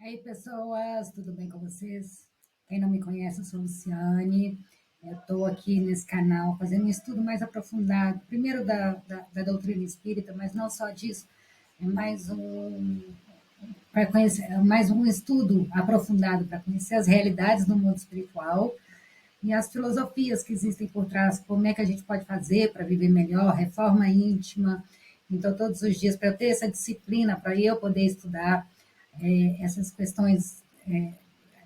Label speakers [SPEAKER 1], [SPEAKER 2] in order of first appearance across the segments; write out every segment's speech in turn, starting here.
[SPEAKER 1] E aí, pessoas, tudo bem com vocês? Quem não me conhece, eu sou Luciane. Eu estou aqui nesse canal fazendo um estudo mais aprofundado, primeiro da doutrina espírita, mas não só disso, é para conhecer, é mais um estudo aprofundado para conhecer as realidades do mundo espiritual e as filosofias que existem por trás, como é que a gente pode fazer para viver melhor, reforma íntima. Então, todos os dias, para eu ter essa disciplina, para eu poder estudar essas questões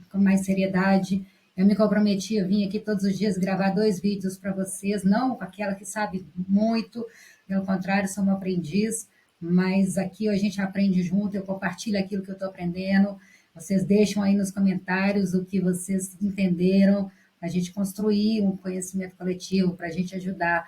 [SPEAKER 1] com mais seriedade, eu me comprometi a vir aqui todos os dias gravar 2 vídeos para vocês, não com aquela que sabe muito, pelo contrário, sou uma aprendiz, mas aqui a gente aprende junto, eu compartilho aquilo que eu estou aprendendo, vocês deixam aí nos comentários o que vocês entenderam, para a gente construir um conhecimento coletivo, para a gente ajudar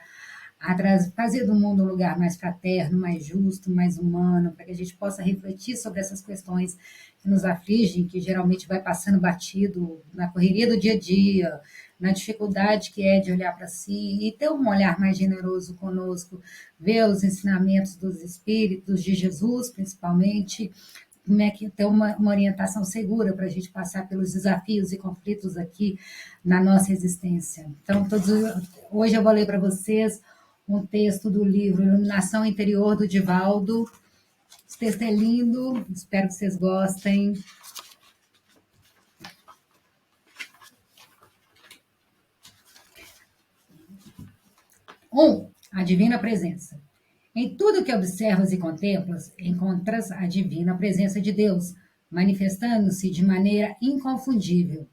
[SPEAKER 1] a fazer do mundo um lugar mais fraterno, mais justo, mais humano, para que a gente possa refletir sobre essas questões que nos afligem, que geralmente vai passando batido na correria do dia a dia, na dificuldade que é de olhar para si e ter um olhar mais generoso conosco, ver os ensinamentos dos Espíritos, de Jesus, principalmente, como é que ter uma orientação segura para a gente passar pelos desafios e conflitos aqui na nossa existência. Então, hoje eu vou ler para vocês um texto do livro Iluminação Interior, do Divaldo. Esse texto é lindo, espero que vocês gostem. A divina presença. Em tudo que observas e contemplas, encontras a divina presença de Deus, manifestando-se de maneira inconfundível.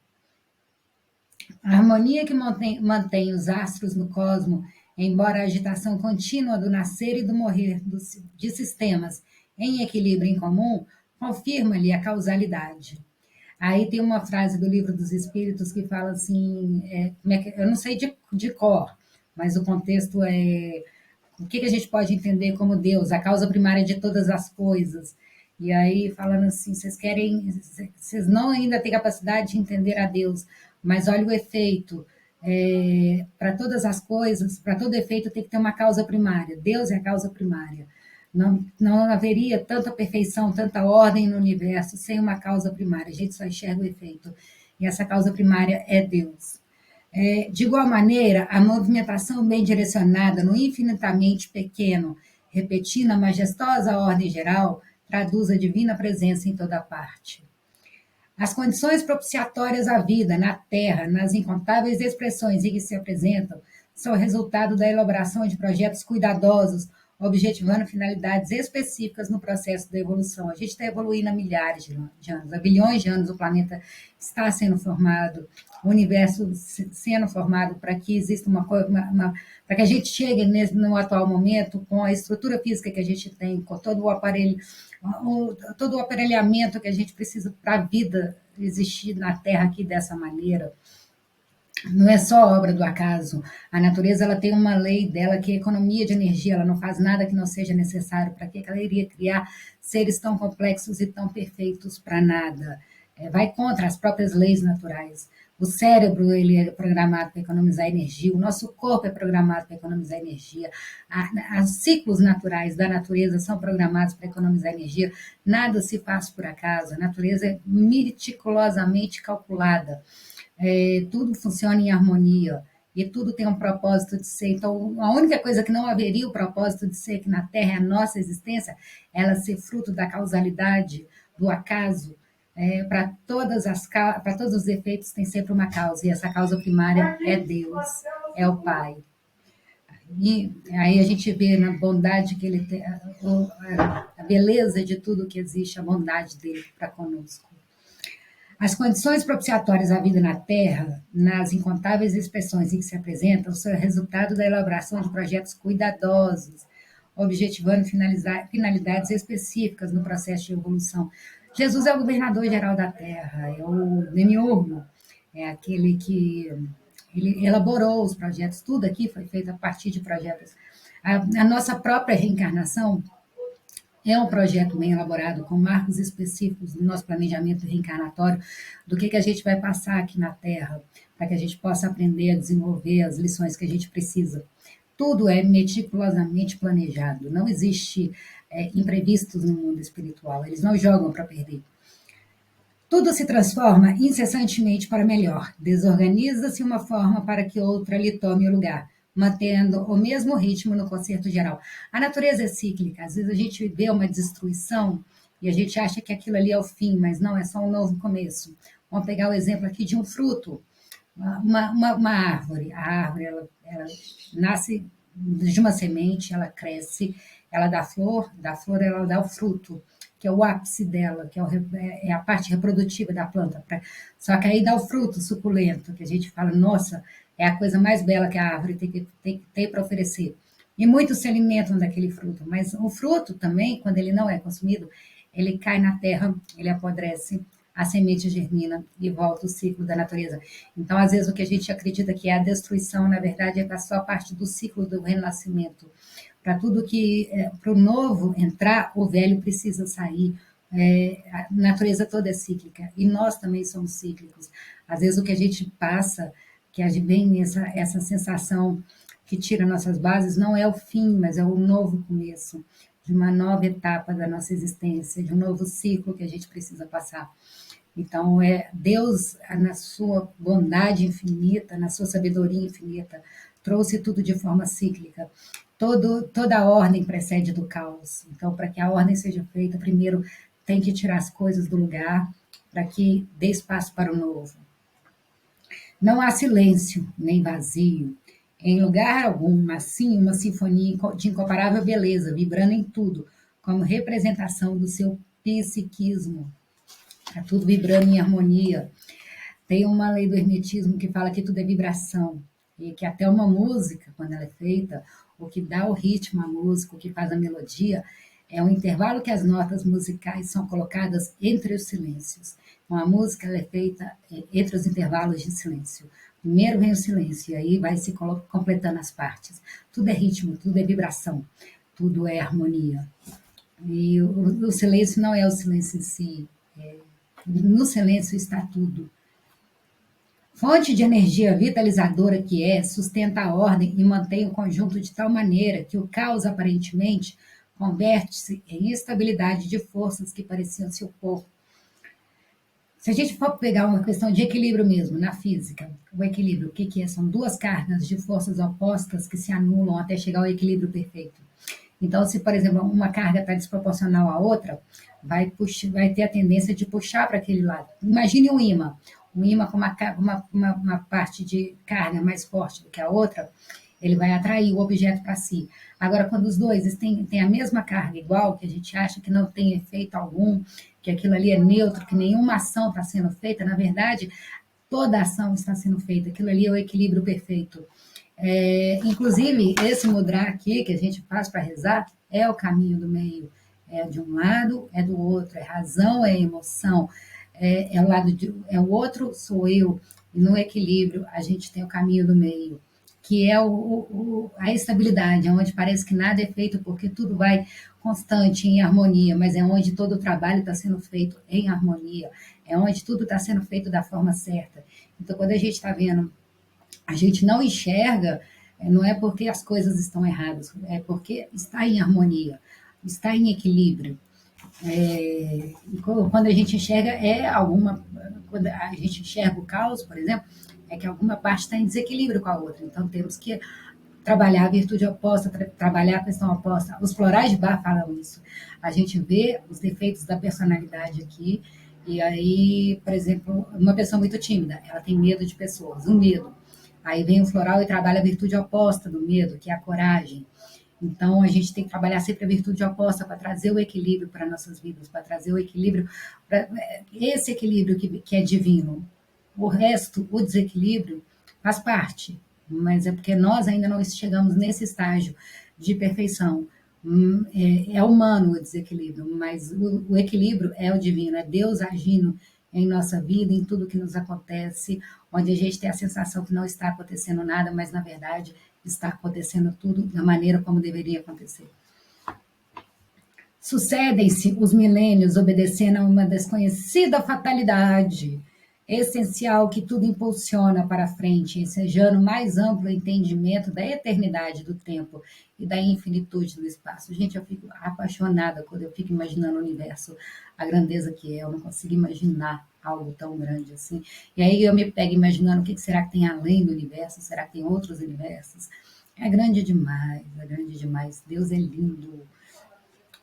[SPEAKER 1] A harmonia que mantém os astros no cosmo, embora a agitação contínua do nascer e do morrer de sistemas em equilíbrio em comum, confirma-lhe a causalidade. Aí tem uma frase do Livro dos Espíritos que fala assim, eu não sei de cor, mas o contexto é o que a gente pode entender como Deus, a causa primária de todas as coisas. E aí, falando assim, vocês não ainda têm capacidade de entender a Deus, mas olha o efeito. Para todas as coisas, para todo efeito tem que ter uma causa primária. Deus é a causa primária. Não haveria tanta perfeição, tanta ordem no universo sem uma causa primária. A gente só enxerga o efeito. E essa causa primária é Deus. De igual maneira, a movimentação bem direcionada no infinitamente pequeno, repetindo a majestosa ordem geral, traduz a divina presença em toda parte. As condições propiciatórias à vida na Terra, nas incontáveis expressões em que se apresentam, são resultado da elaboração de projetos cuidadosos, objetivando finalidades específicas no processo da evolução. A gente está evoluindo há milhares de anos, há bilhões de anos o planeta está sendo formado, o universo sendo formado para que exista para que a gente chegue no atual momento com a estrutura física que a gente tem, com todo o aparelhamento que a gente precisa para a vida existir na Terra aqui dessa maneira. Não é só obra do acaso. A natureza ela tem uma lei dela que é economia de energia, ela não faz nada que não seja necessário. Para que ela iria criar seres tão complexos e tão perfeitos para nada? Vai contra as próprias leis naturais. O cérebro ele é programado para economizar energia, o nosso corpo é programado para economizar energia, os ciclos naturais da natureza são programados para economizar energia, nada se faz por acaso, a natureza é meticulosamente calculada, tudo funciona em harmonia e tudo tem um propósito de ser. Então, a única coisa que não haveria o propósito de ser aqui na Terra é a nossa existência, ela ser fruto da causalidade, do acaso. Para todos os efeitos tem sempre uma causa, e essa causa primária é Deus, é o Pai. E aí a gente vê na bondade que ele tem, a beleza de tudo que existe, a bondade dele para conosco. As condições propiciatórias à vida na Terra, nas incontáveis expressões em que se apresentam, são resultado da elaboração de projetos cuidadosos, objetivando finalidades específicas no processo de evolução. Jesus é o governador geral da Terra, é o demiurgo, é aquele que ele elaborou os projetos, tudo aqui foi feito a partir de projetos. A nossa própria reencarnação é um projeto bem elaborado, com marcos específicos do nosso planejamento reencarnatório, do que a gente vai passar aqui na Terra, para que a gente possa aprender a desenvolver as lições que a gente precisa. Tudo é meticulosamente planejado, não existe imprevistos no mundo espiritual, eles não jogam para perder. Tudo se transforma incessantemente para melhor. Desorganiza-se uma forma para que outra lhe tome o lugar, mantendo o mesmo ritmo no concerto geral. A natureza é cíclica. Às vezes a gente vê uma destruição e a gente acha que aquilo ali é o fim, mas não, é só um novo começo. Vamos pegar o exemplo aqui de um fruto, uma árvore. A árvore, ela nasce de uma semente, ela cresce, ela dá flor, da flor ela dá o fruto, que é o ápice dela, que é a parte reprodutiva da planta. Só que aí dá o fruto suculento, que a gente fala, nossa, é a coisa mais bela que a árvore tem para oferecer. E muitos se alimentam daquele fruto, mas o fruto também, quando ele não é consumido, ele cai na terra, ele apodrece, a semente germina e volta o ciclo da natureza. Então, às vezes, o que a gente acredita que é a destruição, na verdade, é só parte do ciclo do renascimento. Para tudo que, para o novo entrar, o velho precisa sair. A natureza toda é cíclica e nós também somos cíclicos. Às vezes, o que a gente passa, que a gente vem essa sensação que tira nossas bases, não é o fim, mas é o novo começo de uma nova etapa da nossa existência, de um novo ciclo que a gente precisa passar. Então, Deus, na sua bondade infinita, na sua sabedoria infinita, trouxe tudo de forma cíclica. Toda a ordem precede do caos. Então, para que a ordem seja feita, primeiro tem que tirar as coisas do lugar para que dê espaço para o novo. Não há silêncio, nem vazio. Em lugar algum, mas sim uma sinfonia de incomparável beleza, vibrando em tudo, como representação do seu psiquismo. Está tudo vibrando em harmonia. Tem uma lei do hermetismo que fala que tudo é vibração. E que até uma música, quando ela é feita, o que dá o ritmo à música, o que faz a melodia, é o intervalo que as notas musicais são colocadas entre os silêncios. Então, a música ela é feita entre os intervalos de silêncio. Primeiro vem o silêncio, e aí vai se completando as partes. Tudo é ritmo, tudo é vibração, tudo é harmonia. E o silêncio não é o silêncio em si, no silêncio está tudo. Fonte de energia vitalizadora que sustenta a ordem e mantém o conjunto de tal maneira que o caos aparentemente converte-se em estabilidade de forças que pareciam se opor. Se a gente for pegar uma questão de equilíbrio mesmo, na física, o equilíbrio, o que é? São duas cargas de forças opostas que se anulam até chegar ao equilíbrio perfeito. Então, se, por exemplo, uma carga está desproporcional à outra, vai ter a tendência de puxar para aquele lado. Imagine um imã com uma parte de carga mais forte do que a outra, ele vai atrair o objeto para si. Agora, quando os dois têm a mesma carga igual, que a gente acha que não tem efeito algum, que aquilo ali é neutro, que nenhuma ação está sendo feita, na verdade, toda ação está sendo feita, aquilo ali é o equilíbrio perfeito. Inclusive, esse mudra aqui que a gente faz para rezar é o caminho do meio. É de um lado, é do outro, é razão, é emoção, é o outro, sou eu. E no equilíbrio, a gente tem o caminho do meio, que é a estabilidade, onde parece que nada é feito porque tudo vai constante, em harmonia, mas é onde todo o trabalho está sendo feito em harmonia, é onde tudo está sendo feito da forma certa. Então, quando a gente está vendo a gente não enxerga, não é porque as coisas estão erradas, é porque está em harmonia, está em equilíbrio. Quando a gente enxerga, quando a gente enxerga o caos, por exemplo, é que alguma parte está em desequilíbrio com a outra. Então, temos que trabalhar a virtude oposta, trabalhar a questão oposta. Os florais de Bach falam isso. A gente vê os defeitos da personalidade aqui, e aí, por exemplo, uma pessoa muito tímida, ela tem medo de pessoas, um medo. Aí vem o floral e trabalha a virtude oposta do medo, que é a coragem. Então, a gente tem que trabalhar sempre a virtude oposta para trazer o equilíbrio para nossas vidas, para trazer o equilíbrio, esse equilíbrio que é divino. O resto, o desequilíbrio, faz parte, mas é porque nós ainda não chegamos nesse estágio de perfeição. É humano o desequilíbrio, mas o equilíbrio é o divino, é Deus agindo em nossa vida, em tudo que nos acontece, onde a gente tem a sensação que não está acontecendo nada, mas na verdade está acontecendo tudo da maneira como deveria acontecer. Sucedem-se os milênios obedecendo a uma desconhecida fatalidade. É essencial que tudo impulsiona para frente, ensejando mais amplo entendimento da eternidade do tempo e da infinitude do espaço. Gente, eu fico apaixonada quando eu fico imaginando o universo, a grandeza que é. Eu não consigo imaginar algo tão grande assim. E aí eu me pego imaginando o que será que tem além do universo, será que tem outros universos? É grande demais, é grande demais. Deus é lindo.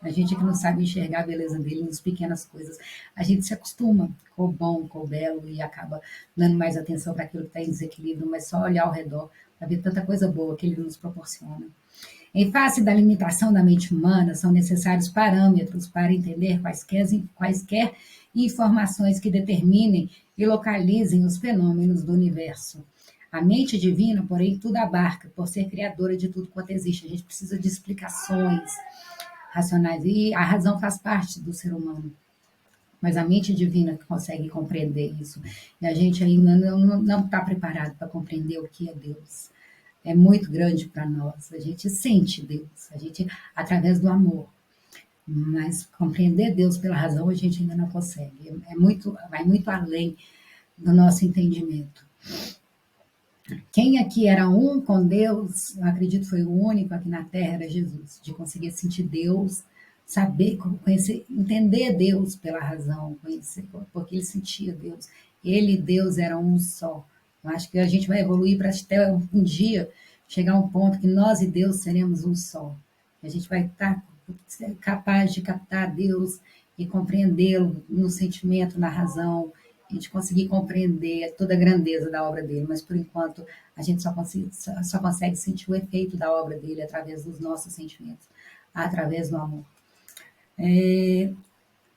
[SPEAKER 1] A gente que não sabe enxergar a beleza dele nas pequenas coisas, a gente se acostuma com o bom, com o belo e acaba dando mais atenção para aquilo que está em desequilíbrio, mas só olhar ao redor para ver tanta coisa boa que ele nos proporciona. Em face da limitação da mente humana, são necessários parâmetros para entender quaisquer informações que determinem e localizem os fenômenos do universo. A mente divina, porém, tudo abarca, por ser criadora de tudo quanto existe. A gente precisa de explicações racionais, e a razão faz parte do ser humano, mas a mente divina que consegue compreender isso. E a gente ainda não está preparado para compreender o que é Deus. É muito grande para nós. A gente sente Deus, a gente através do amor. Mas compreender Deus pela razão a gente ainda não consegue. Vai muito além do nosso entendimento. Quem aqui era um com Deus, eu acredito que foi o único aqui na Terra, era Jesus, de conseguir sentir Deus, saber, conhecer, entender Deus pela razão, conhecer, porque ele sentia Deus. Ele e Deus eram um só. Eu acho que a gente vai evoluir para até um dia chegar a um ponto que nós e Deus seremos um só. A gente vai estar capaz de captar Deus e compreendê-lo no sentimento, na razão, a gente conseguir compreender toda a grandeza da obra dele, mas por enquanto a gente só consegue sentir o efeito da obra dele através dos nossos sentimentos, através do amor.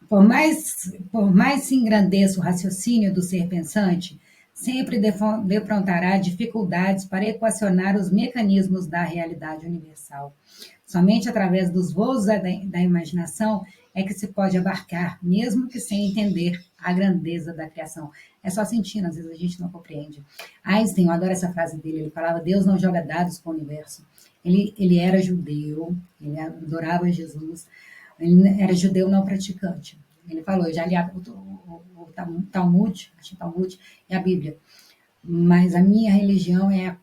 [SPEAKER 1] Por mais se engrandeça o raciocínio do ser pensante, sempre defrontará dificuldades para equacionar os mecanismos da realidade universal. Somente através dos voos da imaginação é que se pode abarcar, mesmo que sem entender a grandeza da criação. É só sentindo, às vezes a gente não compreende. Einstein, eu adoro essa frase dele, ele falava: Deus não joga dados com o universo. Ele era judeu, ele adorava Jesus, ele era judeu não praticante. Ele falou: eu já li o Talmud, acho que Talmud é a Bíblia, mas a minha religião é a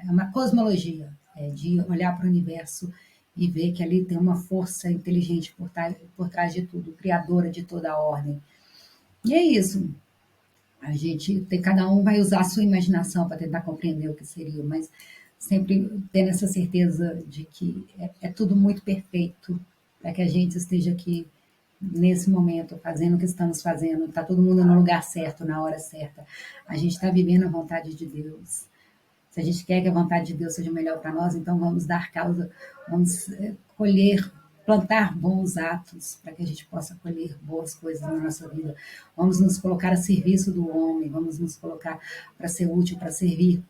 [SPEAKER 1] é uma cosmologia, de olhar para o universo e ver que ali tem uma força inteligente por trás de tudo, criadora de toda a ordem. E é isso. Cada um vai usar a sua imaginação para tentar compreender o que seria, mas sempre tendo essa certeza de que é tudo muito perfeito para que a gente esteja aqui nesse momento, fazendo o que estamos fazendo, está todo mundo no lugar certo, na hora certa. A gente está vivendo a vontade de Deus. Se a gente quer que a vontade de Deus seja melhor para nós, então vamos dar causa, vamos colher, plantar bons atos para que a gente possa colher boas coisas na nossa vida. Vamos nos colocar a serviço do homem, vamos nos colocar para ser útil, para servir,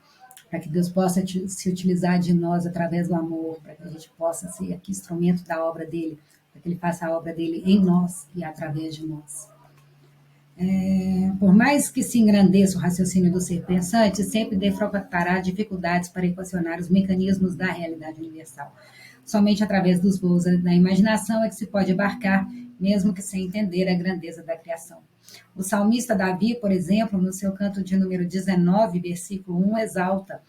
[SPEAKER 1] para que Deus possa se utilizar de nós através do amor, para que a gente possa ser aqui instrumento da obra dele, para que ele faça a obra dele em nós e através de nós. Por mais que se engrandeça o raciocínio do ser pensante, sempre defrontará dificuldades para equacionar os mecanismos da realidade universal. Somente através dos voos da imaginação é que se pode abarcar, mesmo que sem entender a grandeza da criação. O salmista Davi, por exemplo, no seu canto de número 19, versículo 1, exalta: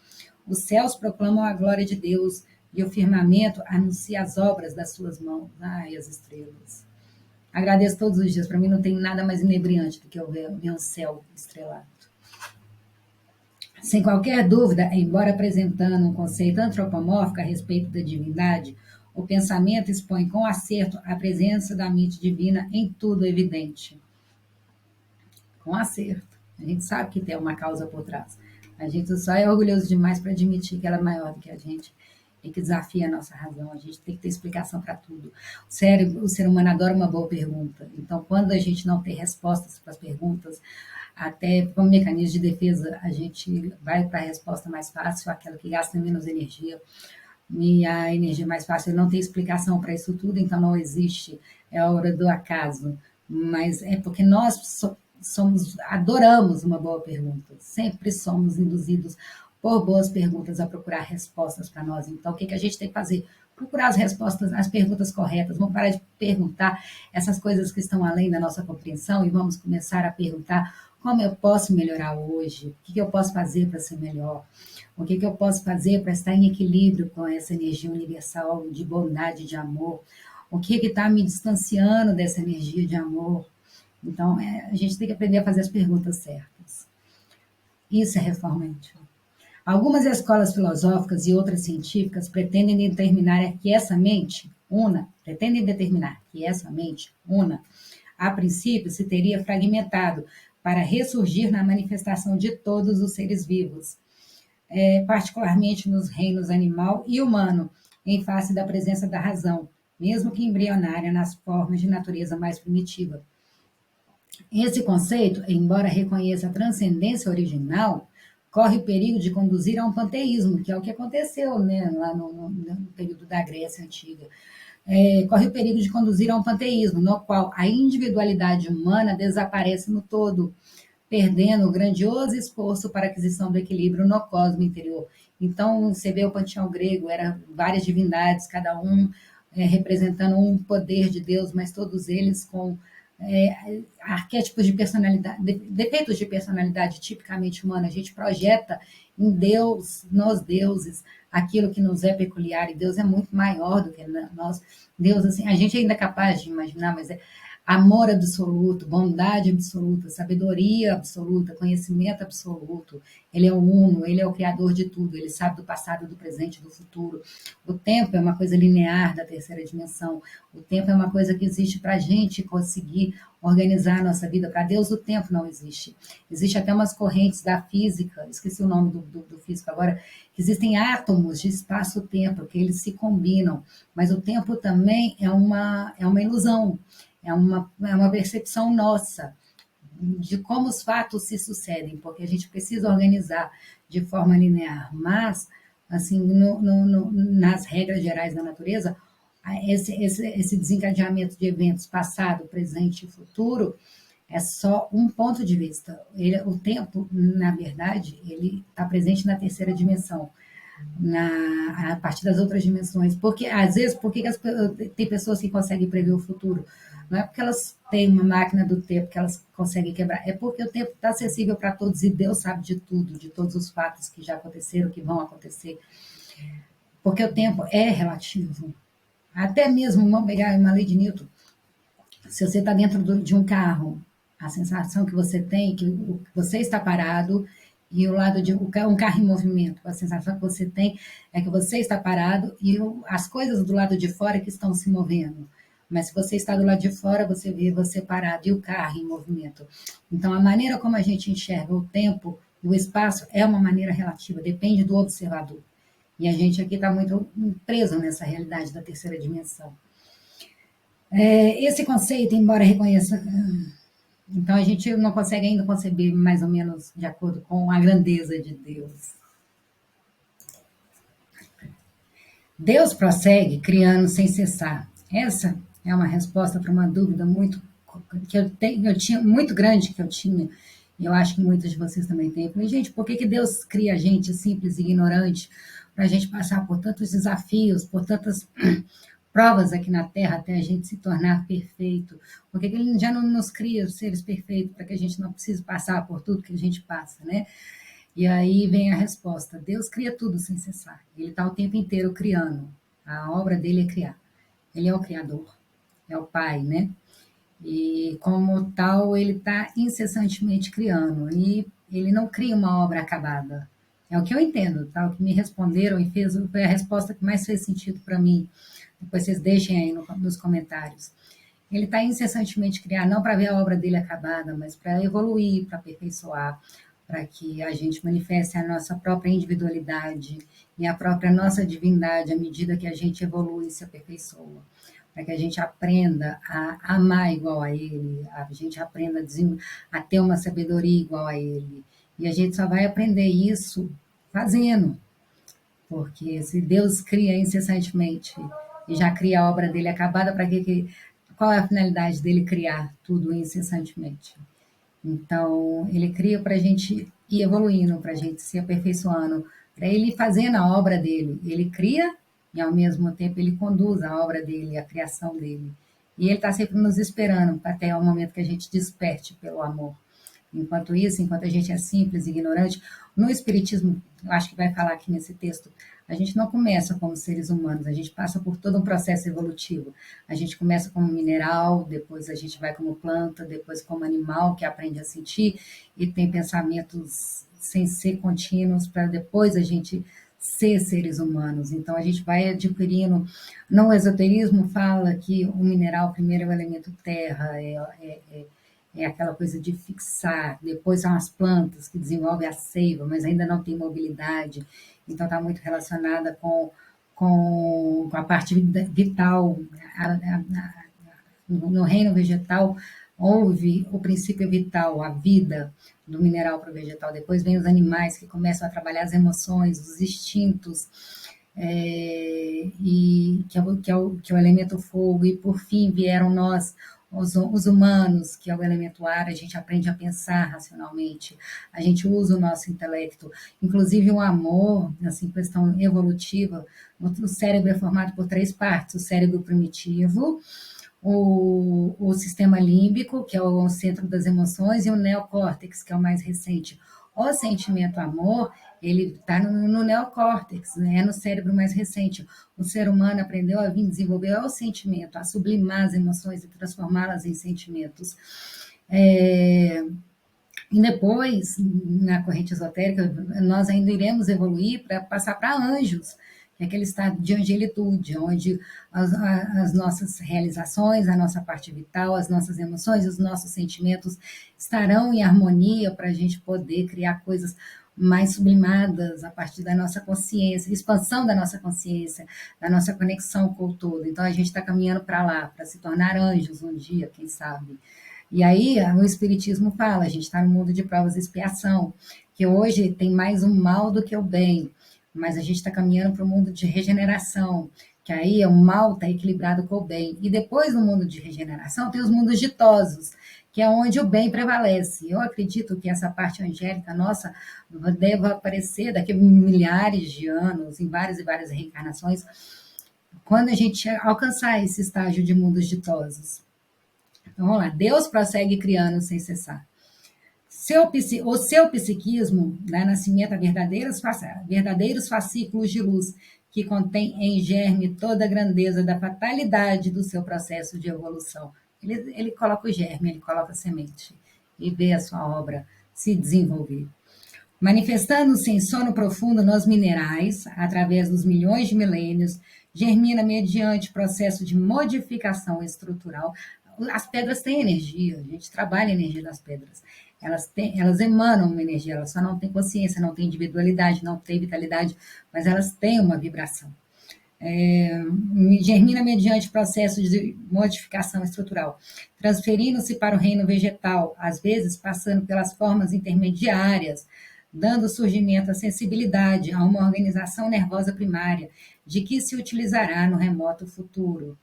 [SPEAKER 1] os céus proclamam a glória de Deus e o firmamento anuncia as obras das suas mãos. Ai, as estrelas. Agradeço todos os dias. Para mim não tem nada mais inebriante do que eu ver um céu estrelado. Sem qualquer dúvida, embora apresentando um conceito antropomórfico a respeito da divindade, o pensamento expõe com acerto a presença da mente divina em tudo evidente. Com acerto. A gente sabe que tem uma causa por trás. A gente só é orgulhoso demais para admitir que ela é maior do que a gente e que desafia a nossa razão. A gente tem que ter explicação para tudo. O ser humano adora uma boa pergunta. Então, quando a gente não tem respostas para as perguntas, até como mecanismo de defesa, a gente vai para a resposta mais fácil, aquela que gasta menos energia. E a energia mais fácil não tem explicação para isso tudo, então não existe, é a hora do acaso. Mas é porque nós adoramos uma boa pergunta, sempre somos induzidos por boas perguntas a procurar respostas para nós. Então, o que a gente tem que fazer? procurar as respostas, as perguntas corretas, vamos parar de perguntar essas coisas que estão além da nossa compreensão e vamos começar a perguntar como eu posso melhorar hoje, o que eu posso fazer para ser melhor, o que eu posso fazer para estar em equilíbrio com essa energia universal de bondade, de amor, o que está me distanciando dessa energia de amor. Então, a gente tem que aprender a fazer as perguntas certas. Isso é reforma íntima. Algumas escolas filosóficas e outras científicas pretendem determinar que essa mente una, a princípio se teria fragmentado para ressurgir na manifestação de todos os seres vivos, particularmente nos reinos animal e humano, em face da presença da razão, mesmo que embrionária nas formas de natureza mais primitiva. Esse conceito, embora reconheça a transcendência original, corre o perigo de conduzir a um panteísmo, que é o que aconteceu, né, lá no período da Grécia Antiga. Corre o perigo de conduzir a um panteísmo, no qual a individualidade humana desaparece no todo, perdendo o grandioso esforço para a aquisição do equilíbrio no cosmo interior. Então, você vê o panteão grego, eram várias divindades, cada um representando um poder de Deus, mas todos eles com arquétipos de personalidade, defeitos de personalidade tipicamente humana. A gente projeta em Deus, nos deuses, aquilo que nos é peculiar, e Deus é muito maior do que nós. Deus, assim, a gente ainda é capaz de imaginar, mas é amor absoluto, bondade absoluta, sabedoria absoluta, conhecimento absoluto. Ele é o uno, ele é o criador de tudo, ele sabe do passado, do presente, do futuro. O tempo é uma coisa linear da terceira dimensão. O tempo é uma coisa que existe para a gente conseguir organizar a nossa vida. Para Deus, o tempo não existe. Existe até umas correntes da física, esqueci o nome do físico agora, que existem átomos de espaço-tempo, que eles se combinam. Mas o tempo também é uma ilusão. É uma percepção nossa de como os fatos se sucedem, porque a gente precisa organizar de forma linear, mas, assim, nas regras gerais da natureza, esse desencadeamento de eventos passado, presente e futuro é só um ponto de vista. O tempo, na verdade, ele está presente na terceira dimensão, a partir das outras dimensões. Porque, às vezes, tem pessoas que conseguem prever o futuro? Não é porque elas têm uma máquina do tempo que elas conseguem quebrar, é porque o tempo está acessível para todos e Deus sabe de tudo, de todos os fatos que já aconteceram, que vão acontecer. Porque o tempo é relativo. Até mesmo, vamos pegar uma lei de Newton, se você está dentro de um carro, a sensação que você tem é que você está parado e o lado de um carro em movimento, a sensação que você tem é que você está parado e as coisas do lado de fora que estão se movendo. Mas se você está do lado de fora, você vê você parado e o carro em movimento. Então, a maneira como a gente enxerga o tempo e o espaço é uma maneira relativa, depende do observador. E a gente aqui está muito preso nessa realidade da terceira dimensão. Esse conceito, embora reconheça. Então, a gente não consegue ainda conceber mais ou menos de acordo com a grandeza de Deus. Deus prossegue criando sem cessar. Essa é uma resposta para uma dúvida muito grande que eu tinha, e eu acho que muitos de vocês também têm. Eu falei, gente, por que Deus cria a gente simples e ignorante para a gente passar por tantos desafios, por tantas provas aqui na Terra até a gente se tornar perfeito? Por que Ele já não nos cria seres perfeitos para que a gente não precise passar por tudo que a gente passa, né? E aí vem a resposta: Deus cria tudo sem cessar. Ele está o tempo inteiro criando. A obra dele é criar. Ele é o Criador, é o Pai, né? E como tal, ele está incessantemente criando. E ele não cria uma obra acabada. É o que eu entendo, tá? O que me responderam e foi a resposta que mais fez sentido para mim. Depois vocês deixem aí nos comentários. Ele está incessantemente criando, não para ver a obra dele acabada, mas para evoluir, para aperfeiçoar, para que a gente manifeste a nossa própria individualidade e a própria nossa divindade à medida que a gente evolui e se aperfeiçoa. Para que a gente aprenda a amar igual a Ele, a gente aprenda a ter uma sabedoria igual a Ele. E a gente só vai aprender isso fazendo, porque se Deus cria incessantemente e já cria a obra dele acabada, qual é a finalidade dele criar tudo incessantemente? Então, ele cria para a gente ir evoluindo, para a gente se aperfeiçoando, para ele ir fazendo a obra dele. Ele cria e ao mesmo tempo ele conduz a obra dele, a criação dele. E ele está sempre nos esperando até o momento que a gente desperte pelo amor. Enquanto isso, enquanto a gente é simples, ignorante, no Espiritismo, eu acho que vai falar aqui nesse texto, a gente não começa como seres humanos, a gente passa por todo um processo evolutivo. A gente começa como mineral, depois a gente vai como planta, depois como animal que aprende a sentir e tem pensamentos sem ser contínuos para depois a gente ser seres humanos. Então a gente vai adquirindo. No esoterismo fala que o mineral primeiro é o elemento terra, é aquela coisa de fixar, depois são as plantas que desenvolvem a seiva, mas ainda não tem mobilidade, então está muito relacionada com a parte vital. No reino vegetal, houve o princípio vital, a vida do mineral para o vegetal. Depois vem os animais que começam a trabalhar as emoções, os instintos, e que é o elemento fogo, e por fim vieram nós, os humanos, que é o elemento ar, a gente aprende a pensar racionalmente, a gente usa o nosso intelecto, inclusive o amor, assim, questão evolutiva, o cérebro é formado por 3 partes, o cérebro primitivo, o sistema límbico, que é o centro das emoções, e o neocórtex, que é o mais recente. O sentimento amor, ele está no neocórtex, né? É no cérebro mais recente. O ser humano aprendeu a vir desenvolver o sentimento, a sublimar as emoções e transformá-las em sentimentos. E depois, na corrente esotérica, nós ainda iremos evoluir para passar para anjos, que é aquele estado de angelitude, onde as nossas realizações, a nossa parte vital, as nossas emoções, os nossos sentimentos estarão em harmonia para a gente poder criar coisas mais sublimadas a partir da nossa consciência, expansão da consciência, da nossa conexão com o todo. Então a gente está caminhando para lá, para se tornar anjos um dia, quem sabe. E aí o Espiritismo fala, a gente está no mundo de provas e expiação, que hoje tem mais o mal do que o bem, mas a gente está caminhando para o mundo de regeneração, que aí o mal está equilibrado com o bem. E depois, no mundo de regeneração, tem os mundos ditosos, que é onde o bem prevalece. Eu acredito que essa parte angélica nossa deva aparecer daqui a milhares de anos, em várias e várias reencarnações, quando a gente alcançar esse estágio de mundos ditosos. Então, vamos lá. Deus prossegue criando sem cessar. O seu psiquismo dá nascimento a verdadeiros fascículos de luz, que contém em germe toda a grandeza da fatalidade do seu processo de evolução. Ele coloca o germe, ele coloca a semente e vê a sua obra se desenvolver. Manifestando-se em sono profundo nos minerais, através dos milhões de milênios, germina mediante processo de modificação estrutural. As pedras têm energia, a gente trabalha a energia das pedras. Elas emanam uma energia, elas só não têm consciência, não têm individualidade, não têm vitalidade, mas elas têm uma vibração. Germina mediante processo de modificação estrutural, transferindo-se para o reino vegetal, às vezes passando pelas formas intermediárias, dando surgimento à sensibilidade, a uma organização nervosa primária, de que se utilizará no remoto futuro.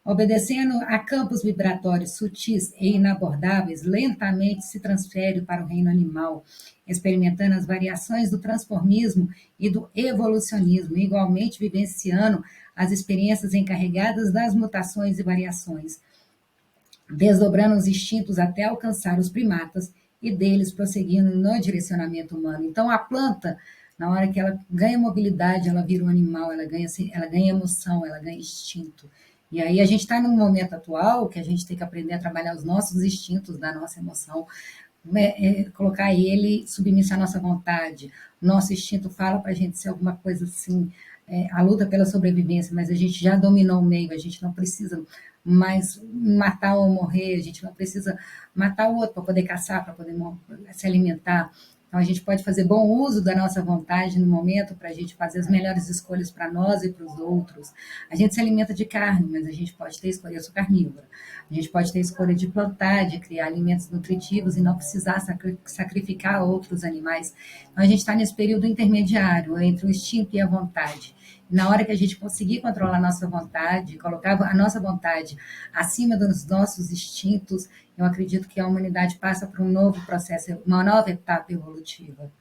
[SPEAKER 1] Obedecendo a campos vibratórios sutis e inabordáveis, lentamente se transfere para o reino animal, experimentando as variações do transformismo e do evolucionismo, igualmente vivenciando as experiências encarregadas das mutações e variações, desdobrando os instintos até alcançar os primatas e deles prosseguindo no direcionamento humano. Então, a planta, na hora que ela ganha mobilidade, ela vira um animal, ela ganha emoção, ela ganha instinto. E aí a gente está num momento atual que a gente tem que aprender a trabalhar os nossos instintos da nossa emoção, colocar ele submisso à nossa vontade. O nosso instinto fala para a gente ser alguma coisa assim, a luta pela sobrevivência, mas a gente já dominou o meio, a gente não precisa mais matar ou morrer, a gente não precisa matar o outro para poder caçar, para poder se alimentar. Então, a gente pode fazer bom uso da nossa vontade no momento para a gente fazer as melhores escolhas para nós e para os outros. A gente se alimenta de carne, mas a gente pode ter escolha, eu sou carnívora. A gente pode ter escolha de plantar, de criar alimentos nutritivos e não precisar sacrificar outros animais. Então, a gente está nesse período intermediário entre o instinto e a vontade. Na hora que a gente conseguir controlar a nossa vontade, colocar a nossa vontade acima dos nossos instintos, eu acredito que a humanidade passa por um novo processo, uma nova etapa evolutiva.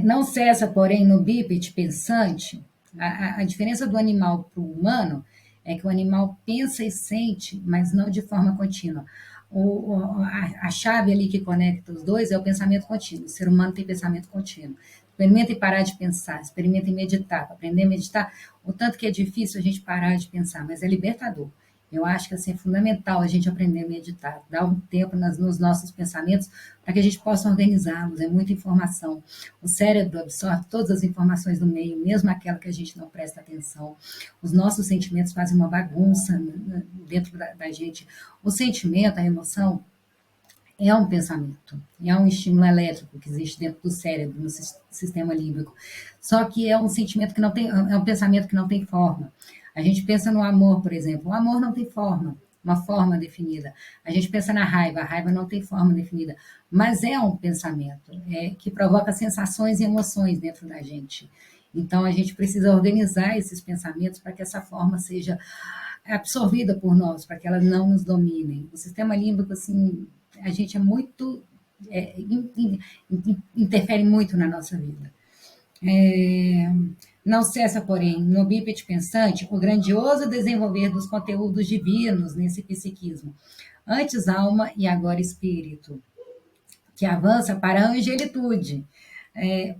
[SPEAKER 1] Não cessa, porém, no bípede pensante A diferença do animal para o humano é que o animal pensa e sente, mas não de forma contínua. A chave ali que conecta os dois é o pensamento contínuo. O ser humano tem pensamento contínuo. Experimentem parar de pensar, experimentem meditar. Para aprender a meditar, o tanto que é difícil a gente parar de pensar, mas é libertador. Eu acho que assim, é fundamental a gente aprender a meditar, dar um tempo nos nossos pensamentos para que a gente possa organizá-los. É muita informação. O cérebro absorve todas as informações do meio, mesmo aquela que a gente não presta atenção. Os nossos sentimentos fazem uma bagunça dentro da gente. O sentimento, a emoção, é um pensamento, é um estímulo elétrico que existe dentro do cérebro, no sistema límbico. Só que é um sentimento que não tem, é um pensamento que não tem forma. A gente pensa no amor, por exemplo. O amor não tem forma, uma forma definida. A gente pensa na raiva, a raiva não tem forma definida, mas é um pensamento que provoca sensações e emoções dentro da gente. Então a gente precisa organizar esses pensamentos para que essa forma seja absorvida por nós, para que elas não nos dominem. O sistema límbico, assim, a gente é muito. Interfere muito na nossa vida. É, não cessa, porém, no bípede pensante, o grandioso desenvolver dos conteúdos divinos nesse psiquismo. Antes alma e agora espírito, que avança para a angelitude,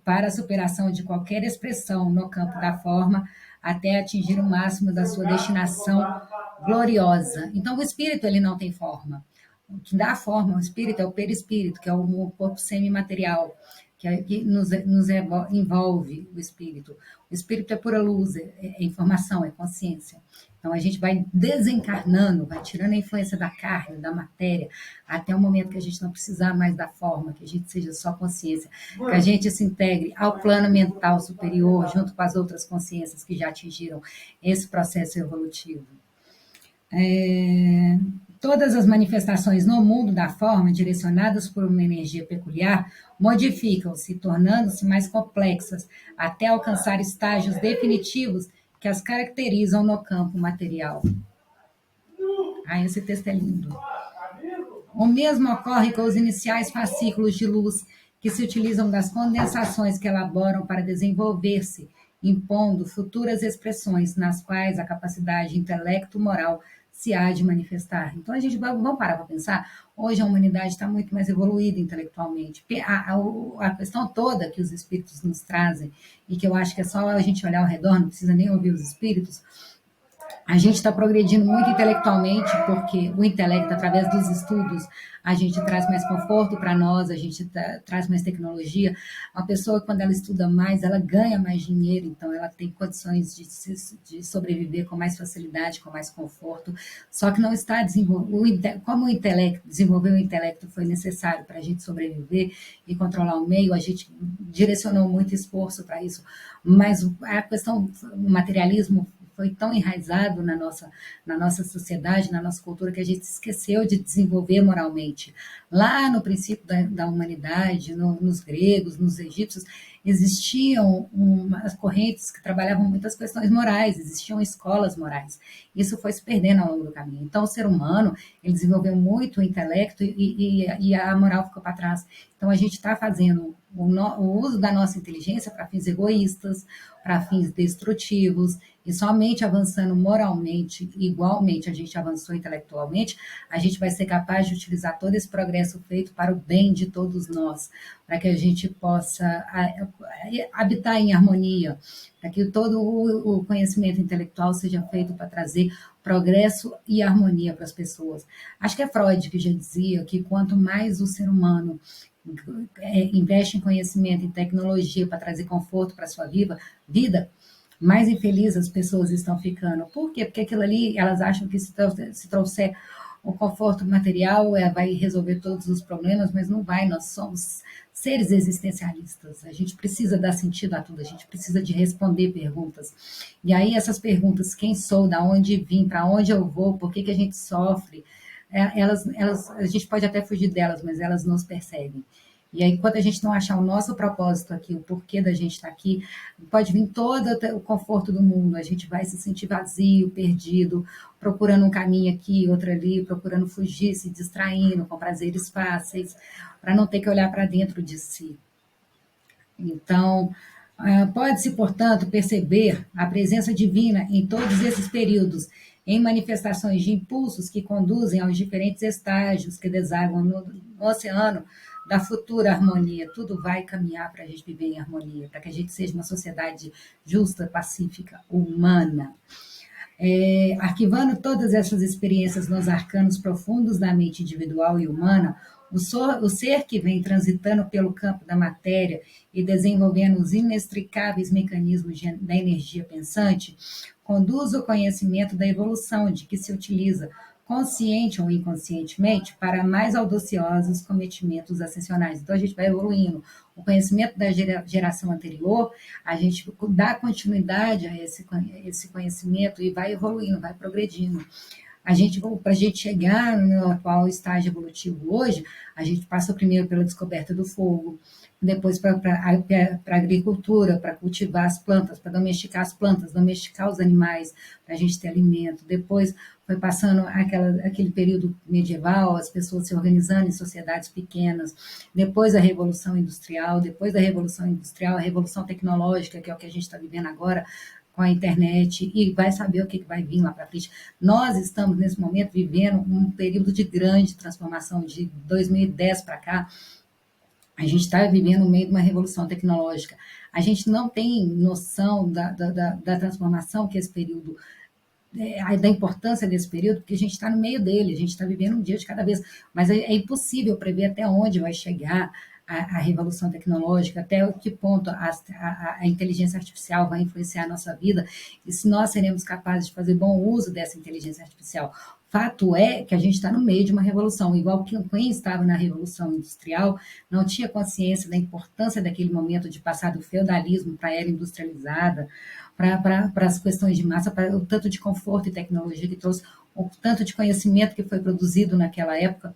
[SPEAKER 1] para a superação de qualquer expressão no campo da forma, até atingir o máximo da sua destinação gloriosa. Então, o espírito ele não tem forma. O que dá forma ao espírito é o perispírito, que é o corpo semimaterial, que nos envolve o espírito. O espírito é pura luz, é informação, é consciência. Então a gente vai desencarnando, vai tirando a influência da carne, da matéria, até o momento que a gente não precisar mais da forma, que a gente seja só consciência, que a gente se integre ao plano mental superior, junto com as outras consciências que já atingiram esse processo evolutivo. É, todas as manifestações no mundo da forma, direcionadas por uma energia peculiar, modificam-se, tornando-se mais complexas, até alcançar estágios definitivos que as caracterizam no campo material. Ah, esse texto é lindo. O mesmo ocorre com os iniciais fascículos de luz, que se utilizam das condensações que elaboram para desenvolver-se, impondo futuras expressões nas quais a capacidade intelecto-moral se há de manifestar. Então, a gente vamos parar para pensar, hoje a humanidade está muito mais evoluída intelectualmente. A questão toda que os espíritos nos trazem, e que eu acho que é só a gente olhar ao redor, não precisa nem ouvir os espíritos, a gente está progredindo muito intelectualmente, porque o intelecto, através dos estudos, a gente traz mais conforto para nós, a gente traz mais tecnologia. A pessoa, quando ela estuda mais, ela ganha mais dinheiro, então ela tem condições de sobreviver com mais facilidade, com mais conforto. Só que não está desenvolvendo. Como o intelecto, desenvolver o intelecto foi necessário para a gente sobreviver e controlar o meio, a gente direcionou muito esforço para isso. Mas a questão, o materialismo foi tão enraizado na nossa sociedade, na nossa cultura, que a gente esqueceu de desenvolver moralmente. Lá no princípio da humanidade, nos gregos, nos egípcios, existiam umas correntes que trabalhavam muitas questões morais, existiam escolas morais. Isso foi se perdendo ao longo do caminho. Então, o ser humano, ele desenvolveu muito o intelecto e a moral ficou para trás. Então, a gente está fazendo o uso da nossa inteligência para fins egoístas, para fins destrutivos, e somente avançando moralmente, igualmente a gente avançou intelectualmente, a gente vai ser capaz de utilizar todo esse progresso feito para o bem de todos nós, para que a gente possa habitar em harmonia, para que todo o conhecimento intelectual seja feito para trazer progresso e harmonia para as pessoas. Acho que é Freud que já dizia que quanto mais o ser humano investe em conhecimento, em tecnologia para trazer conforto para a sua vida, mais infelizes as pessoas estão ficando. Por quê? Porque aquilo ali, elas acham que se trouxer o conforto material vai resolver todos os problemas, mas não vai. Nós somos seres existencialistas. A gente precisa dar sentido a tudo, a gente precisa de responder perguntas. E aí essas perguntas, quem sou, da onde vim, para onde eu vou, por que a gente sofre, a gente pode até fugir delas, mas elas nos perseguem. E aí, enquanto a gente não achar o nosso propósito aqui, o porquê da gente estar aqui, pode vir todo o conforto do mundo, a gente vai se sentir vazio, perdido, procurando um caminho aqui, outro ali, procurando fugir, se distraindo com prazeres fáceis, para não ter que olhar para dentro de si. Então, Pode-se, portanto, perceber a presença divina em todos esses períodos, em manifestações de impulsos que conduzem aos diferentes estágios que desaguam no oceano da futura harmonia. Tudo vai caminhar para a gente viver em harmonia, para que a gente seja uma sociedade justa, pacífica, humana. Arquivando todas essas experiências nos arcanos profundos da mente individual e humana, o ser que vem transitando pelo campo da matéria e desenvolvendo os inextricáveis mecanismos da energia pensante, conduz o conhecimento da evolução de que se utiliza, consciente ou inconscientemente, para mais audaciosos cometimentos ascensionais. Então, a gente vai evoluindo. O conhecimento da geração anterior, a gente dá continuidade a esse conhecimento e vai evoluindo, vai progredindo. Para a gente chegar no atual estágio evolutivo hoje, a gente passa primeiro pela descoberta do fogo, depois para a agricultura, para cultivar as plantas, para domesticar as plantas, domesticar os animais, para a gente ter alimento. Depois foi passando aquele período medieval, as pessoas se organizando em sociedades pequenas. Depois a Revolução Industrial, depois da Revolução Industrial, a Revolução Tecnológica, que é o que a gente está vivendo agora, com a internet, e vai saber o que vai vir lá para frente. Nós estamos, nesse momento, vivendo um período de grande transformação, de 2010 para cá, a gente está vivendo no meio de uma revolução tecnológica. A gente não tem noção da transformação que esse período, da importância desse período, porque a gente está no meio dele, a gente está vivendo um dia de cada vez, mas é impossível prever até onde vai chegar a revolução tecnológica, até que ponto a inteligência artificial vai influenciar a nossa vida, e se nós seremos capazes de fazer bom uso dessa inteligência artificial. Fato é que a gente está no meio de uma revolução, igual que quem estava na Revolução Industrial não tinha consciência da importância daquele momento de passar do feudalismo para a era industrializada, para as questões de massa, para o tanto de conforto e tecnologia que trouxe, o tanto de conhecimento que foi produzido naquela época,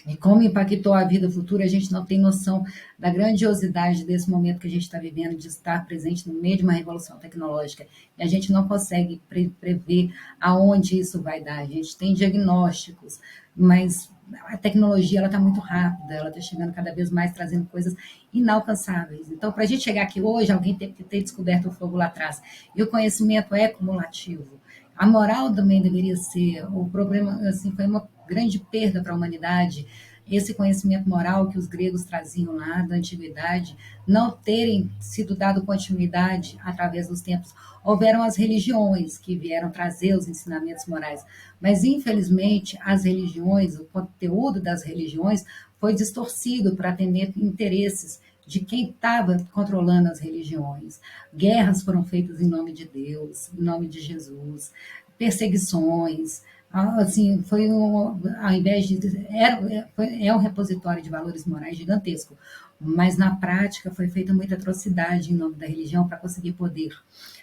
[SPEAKER 1] e como impactou a vida futura, a gente não tem noção da grandiosidade desse momento que a gente está vivendo, de estar presente no meio de uma revolução tecnológica. E a gente não consegue prever aonde isso vai dar. A gente tem diagnósticos, mas a tecnologia ela está muito rápida, ela está chegando cada vez mais, trazendo coisas inalcançáveis. Então, para a gente chegar aqui hoje, alguém teve que ter descoberto o fogo lá atrás. E o conhecimento é cumulativo. A moral também deveria ser, o problema assim, foi uma grande perda para a humanidade, esse conhecimento moral que os gregos traziam lá da antiguidade, não terem sido dado continuidade através dos tempos. Houveram as religiões que vieram trazer os ensinamentos morais, mas infelizmente as religiões, o conteúdo das religiões foi distorcido para atender interesses de quem estava controlando as religiões. Guerras foram feitas em nome de Deus, em nome de Jesus, perseguições, assim, ao invés de, é um repositório de valores morais gigantesco, mas na prática foi feita muita atrocidade em nome da religião para conseguir poder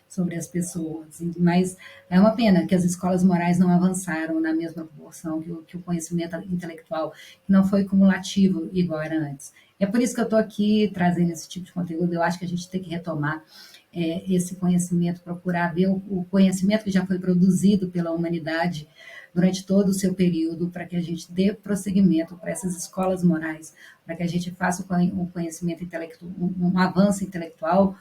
[SPEAKER 1] sobre as pessoas. Mas é uma pena que as escolas morais não avançaram na mesma proporção que o conhecimento intelectual, que não foi cumulativo igual era antes. É por isso que eu estou aqui trazendo esse tipo de conteúdo. Eu acho que a gente tem que retomar esse conhecimento, procurar ver o conhecimento que já foi produzido pela humanidade durante todo o seu período, para que a gente dê prosseguimento para essas escolas morais, para que a gente faça o conhecimento intelectual, um avanço intelectual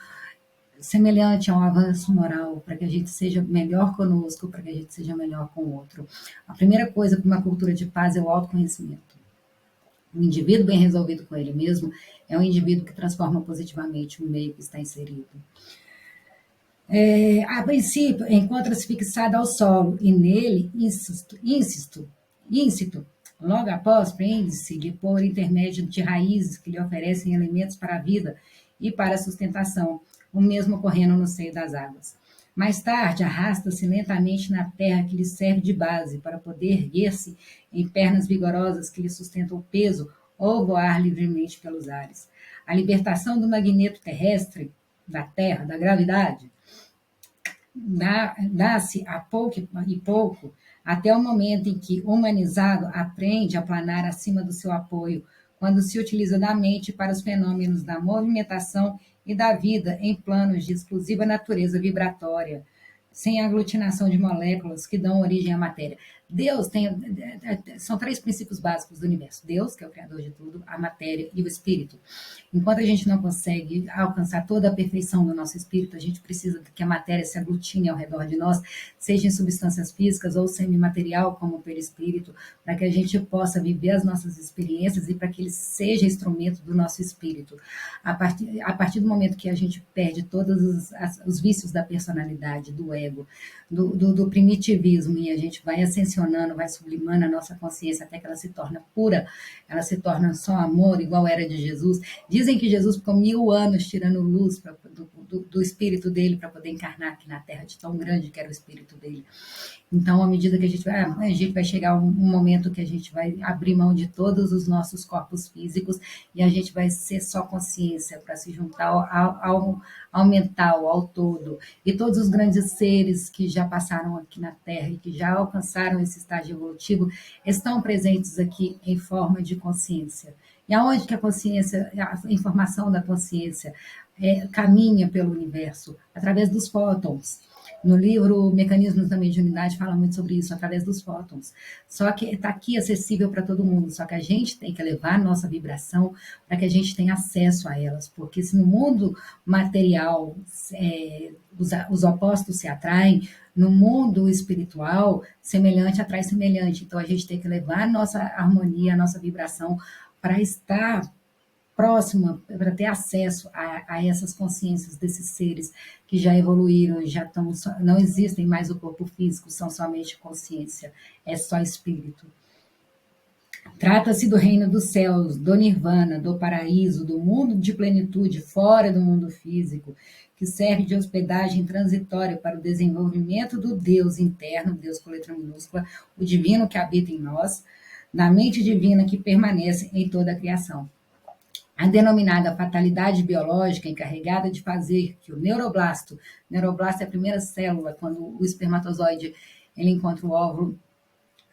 [SPEAKER 1] semelhante a um avanço moral, para que a gente seja melhor conosco, para que a gente seja melhor com o outro. A primeira coisa para uma cultura de paz é o autoconhecimento. O indivíduo bem resolvido com ele mesmo é um indivíduo que transforma positivamente o meio que está inserido. A princípio, encontra-se fixado ao solo e nele íncito. Logo após, prende-se-lhe por intermédio de raízes que lhe oferecem elementos para a vida e para a sustentação, o mesmo ocorrendo no seio das águas. Mais tarde, arrasta-se lentamente na terra que lhe serve de base para poder erguer-se em pernas vigorosas que lhe sustentam o peso ou voar livremente pelos ares. A libertação do magneto terrestre, da terra, da gravidade, dá-se a pouco e pouco, até o momento em que, humanizado, aprende a planar acima do seu apoio, quando se utiliza da mente para os fenômenos da movimentação e da vida em planos de exclusiva natureza vibratória, sem aglutinação de moléculas que dão origem à matéria. Deus tem, são três princípios básicos do universo. Deus, que é o criador de tudo, a matéria e o espírito. Enquanto a gente não consegue alcançar toda a perfeição do nosso espírito, a gente precisa que a matéria se aglutine ao redor de nós, seja em substâncias físicas ou semimaterial, como o perispírito, para que a gente possa viver as nossas experiências e para que ele seja instrumento do nosso espírito. A partir do momento que a gente perde todos os vícios da personalidade, do ego, do primitivismo, e a gente vai ascensionando, vai sublimando a nossa consciência até que ela se torna pura, ela se torna só amor, igual era de Jesus. Dizem que Jesus ficou 1000 anos tirando luz do espírito dele para poder encarnar aqui na Terra, de tão grande que era o espírito dele. Então, à medida que a gente vai chegar um momento que a gente vai abrir mão de todos os nossos corpos físicos e a gente vai ser só consciência para se juntar ao mental, ao todo. E todos os grandes seres que já passaram aqui na Terra e que já alcançaram esse estágio evolutivo estão presentes aqui em forma de consciência. E aonde que a consciência, a informação da consciência caminha pelo universo? Através dos fótons. No livro Mecanismos da Mediunidade fala muito sobre isso, através dos fótons. Só que está aqui acessível para todo mundo, só que a gente tem que elevar a nossa vibração para que a gente tenha acesso a elas, porque se no mundo material os opostos se atraem, no mundo espiritual, semelhante atrai semelhante. Então a gente tem que levar a nossa harmonia, a nossa vibração para estar próxima, para ter acesso a essas consciências desses seres que já evoluíram, já estão, não existem mais o corpo físico, são somente consciência, é só espírito. Trata-se do reino dos céus, do nirvana, do paraíso, do mundo de plenitude fora do mundo físico, que serve de hospedagem transitória para o desenvolvimento do Deus interno, Deus com letra minúscula, o divino que habita em nós, da mente divina que permanece em toda a criação. A denominada fatalidade biológica encarregada de fazer que o neuroblasto é a primeira célula, quando o espermatozoide ele encontra o óvulo,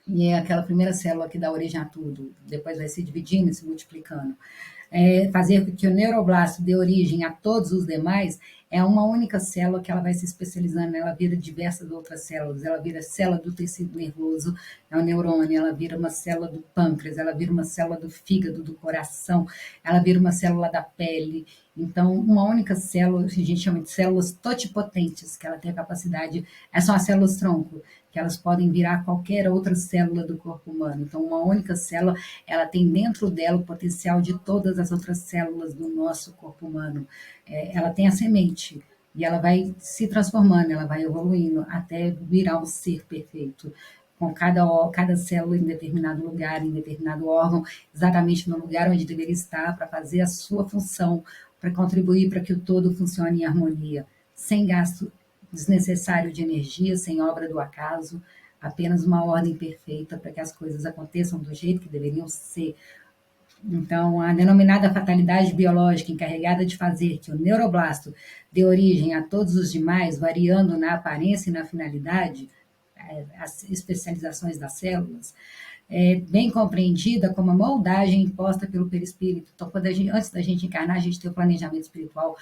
[SPEAKER 1] e é aquela primeira célula que dá origem a tudo, depois vai se dividindo e se multiplicando. Fazer com que o neuroblasto dê origem a todos os demais, é uma única célula que ela vai se especializando, ela vira diversas outras células, ela vira célula do tecido nervoso, é o neurônio, ela vira uma célula do pâncreas, ela vira uma célula do fígado, do coração, ela vira uma célula da pele. Então, uma única célula, a gente chama de células totipotentes, que ela tem a capacidade, são as células tronco, que elas podem virar qualquer outra célula do corpo humano. Então, uma única célula, ela tem dentro dela o potencial de todas as outras células do nosso corpo humano. Ela tem a semente, e ela vai se transformando, ela vai evoluindo até virar um ser perfeito, com cada célula em determinado lugar, em determinado órgão, exatamente no lugar onde deveria estar, para fazer a sua função, para contribuir para que o todo funcione em harmonia, sem gasto desnecessário de energia, sem obra do acaso, apenas uma ordem perfeita para que as coisas aconteçam do jeito que deveriam ser. Então, a denominada fatalidade biológica encarregada de fazer que o neuroblasto dê origem a todos os demais, variando na aparência e na finalidade, as especializações das células, bem compreendida como a moldagem imposta pelo perispírito. Então, antes da gente encarnar, a gente tem o planejamento espiritual.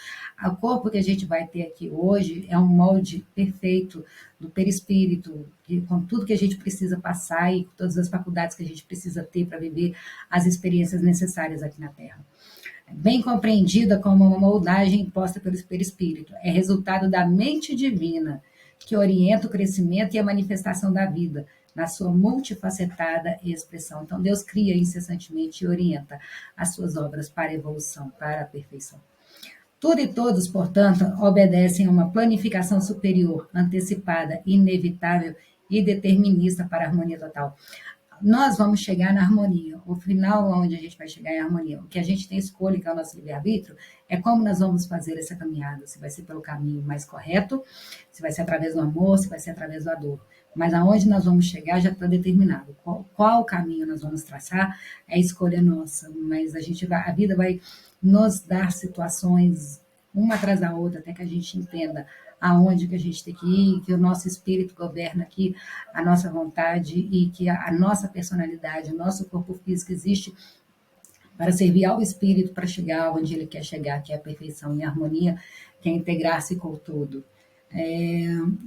[SPEAKER 1] O corpo que a gente vai ter aqui hoje é um molde perfeito do perispírito, com tudo que a gente precisa passar e com todas as faculdades que a gente precisa ter para viver as experiências necessárias aqui na Terra. Bem compreendida como uma moldagem imposta pelo perispírito. É resultado da mente divina, que orienta o crescimento e a manifestação da vida, na sua multifacetada expressão. Então, Deus cria incessantemente e orienta as suas obras para a evolução, para a perfeição. Tudo e todos, portanto, obedecem a uma planificação superior, antecipada, inevitável e determinista para a harmonia total. Nós vamos chegar na harmonia. O final onde a gente vai chegar é a harmonia. O que a gente tem escolha, que é o nosso livre-arbítrio, é como nós vamos fazer essa caminhada. Se vai ser pelo caminho mais correto, se vai ser através do amor, se vai ser através da dor. Mas aonde nós vamos chegar já está determinado. Qual caminho nós vamos traçar é a escolha nossa. Mas a vida vai nos dar situações uma atrás da outra, até que a gente entenda aonde que a gente tem que ir, que o nosso espírito governa aqui a nossa vontade e que a nossa personalidade, o nosso corpo físico existe para servir ao espírito para chegar onde ele quer chegar, que é a perfeição e a harmonia, que é integrar-se com o todo.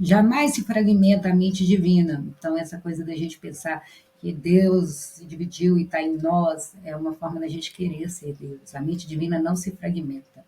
[SPEAKER 1] Jamais se fragmenta a mente divina. Então, essa coisa da gente pensar que Deus se dividiu e está em nós é uma forma da gente querer ser Deus. A mente divina não se fragmenta.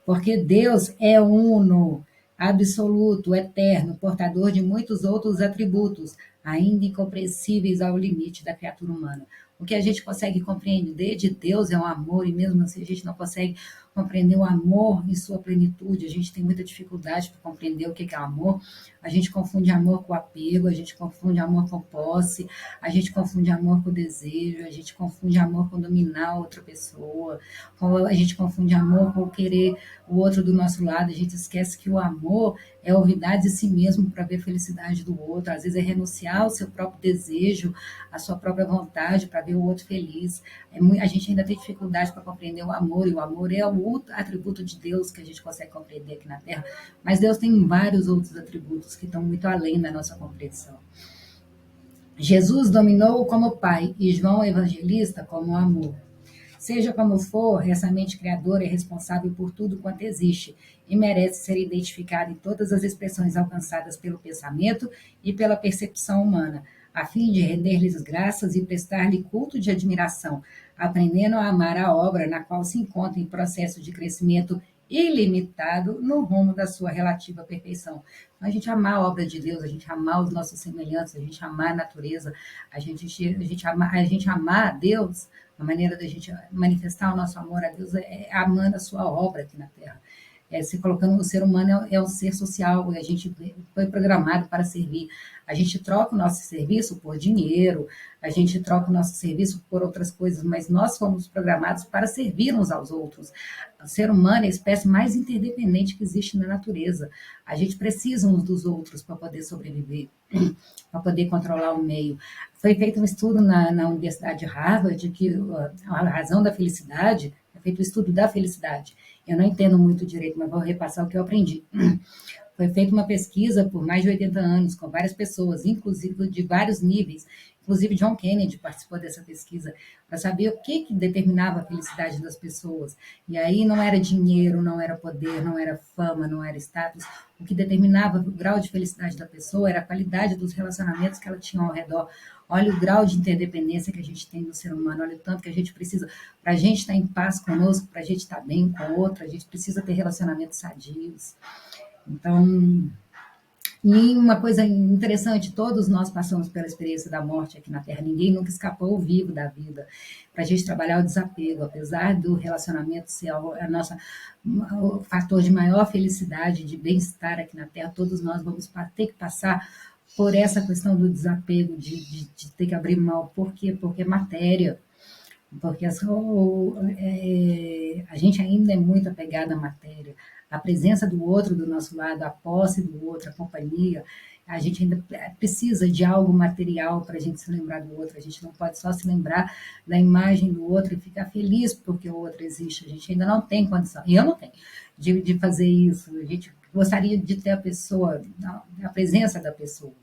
[SPEAKER 1] Porque Deus é uno, absoluto, eterno, portador de muitos outros atributos, ainda incompreensíveis ao limite da criatura humana. O que a gente consegue compreender de Deus é um amor, e mesmo assim a gente não consegue compreender o amor em sua plenitude. A gente tem muita dificuldade para compreender o que é amor. A gente confunde amor com apego, a gente confunde amor com posse, a gente confunde amor com desejo, a gente confunde amor com dominar outra pessoa, a gente confunde amor com querer o outro do nosso lado. A gente esquece que o amor é olvidar de si mesmo para ver a felicidade do outro. Às vezes é renunciar ao seu próprio desejo, à sua própria vontade para ver o outro feliz. A gente ainda tem dificuldade para compreender o amor, e o amor é o atributo de Deus que a gente consegue compreender aqui na Terra, mas Deus tem vários outros atributos que estão muito além da nossa compreensão. Jesus dominou como Pai e João Evangelista como amor. Seja como for, essa mente criadora é responsável por tudo quanto existe e merece ser identificada em todas as expressões alcançadas pelo pensamento e pela percepção humana, a fim de render-lhes graças e prestar-lhe culto de admiração, aprendendo a amar a obra na qual se encontra em processo de crescimento ilimitado no rumo da sua relativa perfeição. Então, a gente amar a obra de Deus, a gente amar os nossos semelhantes, a gente amar a natureza, a gente amar a Deus, a maneira da gente manifestar o nosso amor a Deus é amando a sua obra aqui na Terra. Se colocando o ser humano é um ser social, a gente foi programado para servir. A gente troca o nosso serviço por dinheiro, a gente troca o nosso serviço por outras coisas, mas nós fomos programados para servir uns aos outros. O ser humano é a espécie mais interdependente que existe na natureza. A gente precisa uns dos outros para poder sobreviver, para poder controlar o meio. Foi feito um estudo na Universidade de Harvard que a razão da felicidade, é feito um estudo da felicidade. Eu não entendo muito direito, mas vou repassar o que eu aprendi. Foi feita uma pesquisa por mais de 80 anos com várias pessoas, inclusive de vários níveis. Inclusive John Kennedy participou dessa pesquisa para saber o que determinava a felicidade das pessoas. E aí não era dinheiro, não era poder, não era fama, não era status. O que determinava o grau de felicidade da pessoa era a qualidade dos relacionamentos que ela tinha ao redor. Olha o grau de interdependência que a gente tem no ser humano, olha o tanto que a gente precisa. Para a gente estar em paz conosco, para a gente estar bem com o outro, a gente precisa ter relacionamentos sadios. Então, e uma coisa interessante, todos nós passamos pela experiência da morte aqui na Terra, ninguém nunca escapou vivo da vida. Para a gente trabalhar o desapego, apesar do relacionamento ser o fator de maior felicidade, de bem-estar aqui na Terra, todos nós vamos ter que passar por essa questão do desapego, de ter que abrir mão. Por quê? Porque é matéria. Porque a gente ainda é muito apegado à matéria. A presença do outro do nosso lado, a posse do outro, a companhia, a gente ainda precisa de algo material para a gente se lembrar do outro. A gente não pode só se lembrar da imagem do outro e ficar feliz porque o outro existe. A gente ainda não tem condição, e eu não tenho, de fazer isso. A gente gostaria de ter a pessoa, a presença da pessoa.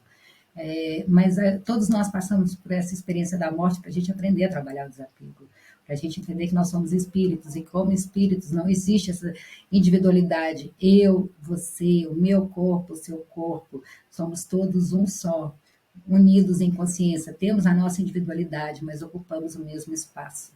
[SPEAKER 1] Mas todos nós passamos por essa experiência da morte para a gente aprender a trabalhar o desapego, para a gente entender que nós somos espíritos e como espíritos não existe essa individualidade. Eu, você, o meu corpo, o seu corpo, somos todos um só, unidos em consciência. Temos a nossa individualidade, mas ocupamos o mesmo espaço.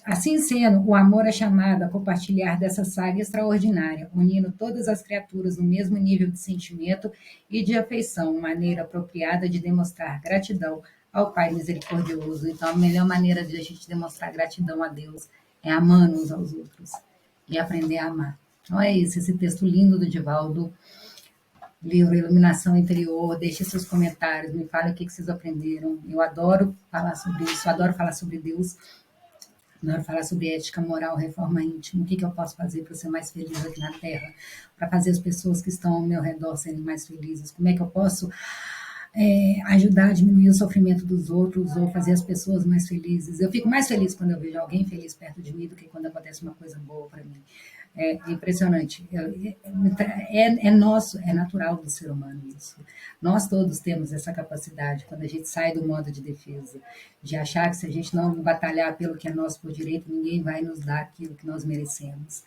[SPEAKER 1] Assim sendo, o amor é chamado a compartilhar dessa saga extraordinária, unindo todas as criaturas no mesmo nível de sentimento e de afeição, maneira apropriada de demonstrar gratidão ao Pai misericordioso. Então, a melhor maneira de a gente demonstrar gratidão a Deus é amando uns aos outros e aprender a amar. Então, é isso, esse texto lindo do Divaldo, livro Iluminação Interior. Deixe seus comentários, me fale o que vocês aprenderam. Eu adoro falar sobre isso, adoro falar sobre Deus, adoro falar sobre ética, moral, reforma íntima. O que eu posso fazer para ser mais feliz aqui na Terra, para fazer as pessoas que estão ao meu redor serem mais felizes? Como é que eu posso ajudar a diminuir o sofrimento dos outros ou fazer as pessoas mais felizes. Eu fico mais feliz quando eu vejo alguém feliz perto de mim do que quando acontece uma coisa boa para mim. É impressionante. É nosso, é natural do ser humano isso. Nós todos temos essa capacidade, quando a gente sai do modo de defesa, de achar que se a gente não batalhar pelo que é nosso por direito, ninguém vai nos dar aquilo que nós merecemos.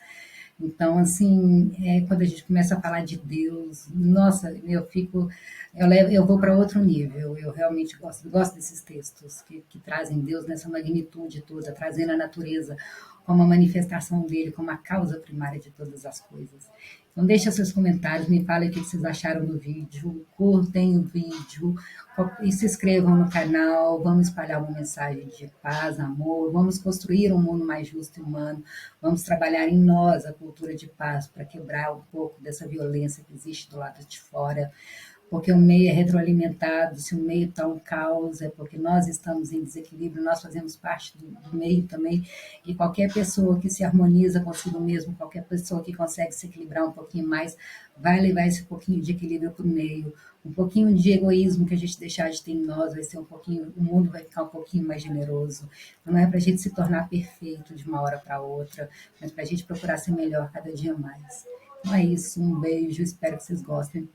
[SPEAKER 1] Então, assim, quando a gente começa a falar de Deus, nossa, eu vou para outro nível. Eu realmente gosto desses textos que trazem Deus nessa magnitude toda, trazendo a natureza como a manifestação dele, como a causa primária de todas as coisas. Então, deixe seus comentários, me falem o que vocês acharam do vídeo, curtem o vídeo e se inscrevam no canal. Vamos espalhar uma mensagem de paz, amor, vamos construir um mundo mais justo e humano, vamos trabalhar em nós a cultura de paz para quebrar um pouco dessa violência que existe do lado de fora, porque o meio é retroalimentado, se o meio está um caos, é porque nós estamos em desequilíbrio, nós fazemos parte do meio também, e qualquer pessoa que se harmoniza consigo mesmo, qualquer pessoa que consegue se equilibrar um pouquinho mais, vai levar esse pouquinho de equilíbrio para o meio, um pouquinho de egoísmo que a gente deixar de ter em nós, vai ser um pouquinho, o mundo vai ficar um pouquinho mais generoso. Não é para a gente se tornar perfeito de uma hora para outra, mas para a gente procurar ser melhor cada dia mais. Então é isso, um beijo, espero que vocês gostem.